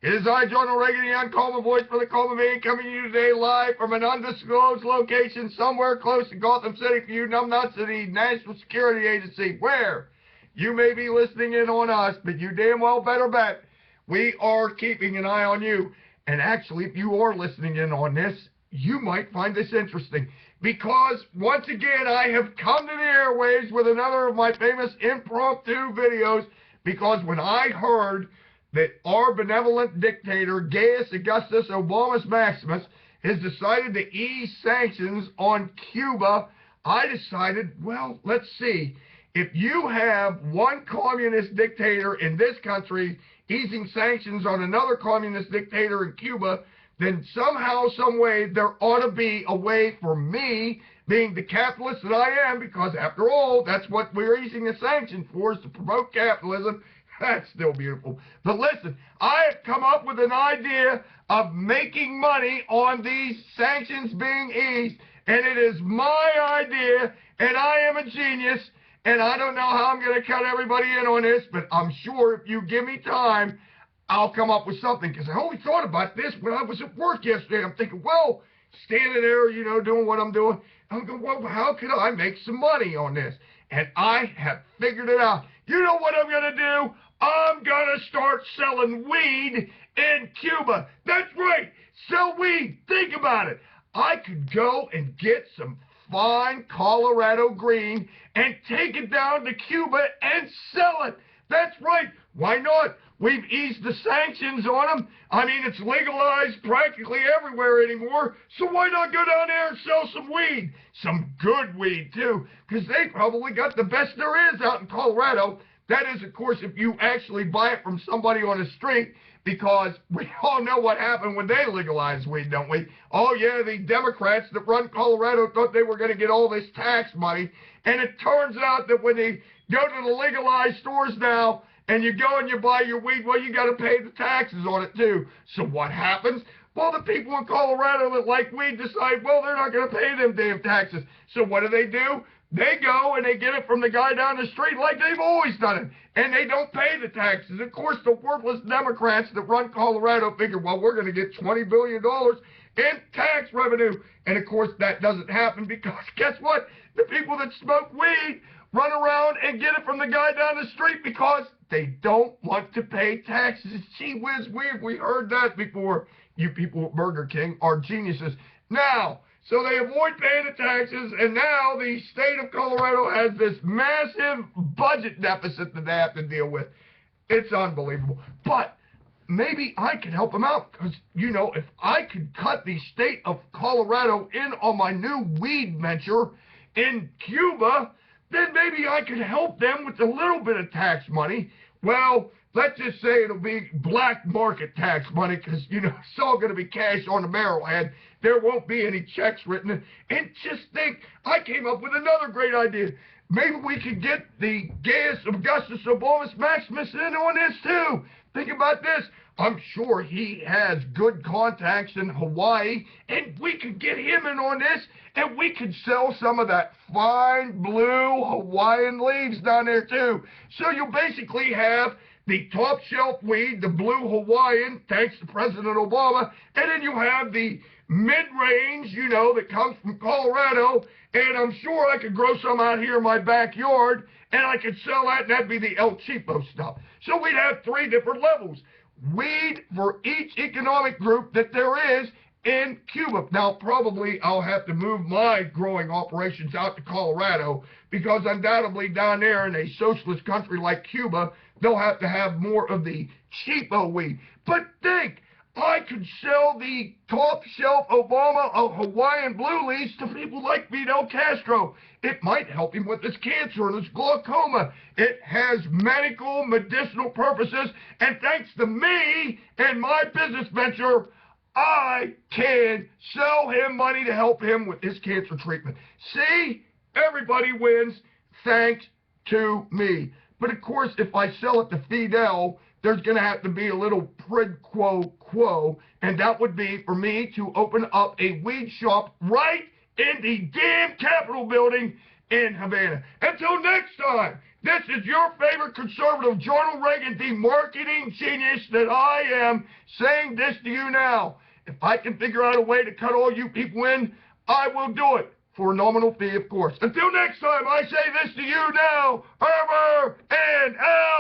It is I, Jonald Reagan, the uncalled voice for the call man, coming to you today live from an undisclosed location somewhere close to Gotham City for you numbnuts of the National Security Agency, where you may be listening in on us, but you damn well better bet we are keeping an eye on you. And actually, if you are listening in on this, you might find this interesting, because once again, I have come to the airwaves with another of my famous impromptu videos, because when I heard that our benevolent dictator, Gaius Augustus Obamus Maximus, has decided to ease sanctions on Cuba, I decided, well, let's see. If you have one communist dictator in this country easing sanctions on another communist dictator in Cuba, then somehow, some way, there ought to be a way for me, being the capitalist that I am, because after all, that's what we're easing the sanctions for, is to promote capitalism. That's still beautiful. But listen, I have come up with an idea of making money on these sanctions being eased, and it is my idea, and I am a genius, and I don't know how I'm going to cut everybody in on this, but I'm sure if you give me time, I'll come up with something, because I only thought about this when I was at work yesterday. I'm thinking, well, standing there, you know, doing what I'm doing, I'm going, well, how could I make some money on this? And I have figured it out. You know what I'm going to do? I'm going to start selling weed in Cuba. That's right, sell weed. Think about it. I could go and get some fine Colorado green and take it down to Cuba and sell it. That's right. Why not? We've eased the sanctions on them. I mean, it's legalized practically everywhere anymore, so why not go down there and sell some weed? Some good weed, too, because they probably got the best there is out in Colorado. That is, of course, if you actually buy it from somebody on the street, because we all know what happened when they legalized weed, don't we? Oh, yeah, the Democrats that run Colorado thought they were going to get all this tax money, and it turns out that when they go to the legalized stores now, and you go and you buy your weed, well, you got to pay the taxes on it, too. So what happens? Well, the people in Colorado that like weed decide, well, they're not going to pay them damn taxes. So what do? They go and they get it from the guy down the street like they've always done it, and they don't pay the taxes. Of course, the worthless Democrats that run Colorado figure, well, we're going to get $20 billion in tax revenue. And, of course, that doesn't happen because, guess what? The people that smoke weed run around and get it from the guy down the street because they don't want to pay taxes. Gee whiz, we heard that before. You people at Burger King are geniuses. Now, so they avoid paying the taxes, and now the state of Colorado has this massive budget deficit that they have to deal with. It's unbelievable. But maybe I could help them out, because, you know, if I could cut the state of Colorado in on my new weed venture in Cuba, then maybe I could help them with a little bit of tax money. Well, let's just say it'll be black market tax money, because, you know, it's all going to be cash on the barrelhead. There won't be any checks written. And just think, I came up with another great idea. Maybe we could get the Gaius Augustus Obamus Maximus in on this, too. Think about this. I'm sure he has good contacts in Hawaii, and we could get him in on this, and we could sell some of that fine blue Hawaiian leaves down there, too. So you'll basically have the top shelf weed, the blue Hawaiian, thanks to President Obama, and then you have the mid-range, you know, that comes from Colorado, and I'm sure I could grow some out here in my backyard, and I could sell that, and that'd be the El Cheapo stuff. So we'd have 3 different levels. Weed for each economic group that there is in Cuba. Now, probably I'll have to move my growing operations out to Colorado, because undoubtedly down there in a socialist country like Cuba, they'll have to have more of the cheapo weed. But think, I could sell the top shelf Obama Hawaiian blue leaves to people like Fidel Castro. It might help him with his cancer and his glaucoma. It has medicinal purposes, and thanks to me and my business venture, I can sell him money to help him with his cancer treatment. See? Everybody wins thanks to me. But of course, if I sell it to Fidel, there's going to have to be a little quid pro quo, and that would be for me to open up a weed shop right in the damn Capitol building in Havana. Until next time, this is your favorite conservative, Jonald Reagan, the marketing genius that I am, saying this to you now. If I can figure out a way to cut all you people in, I will do it. For a nominal fee, of course. Until next time, I say this to you now. Over and out.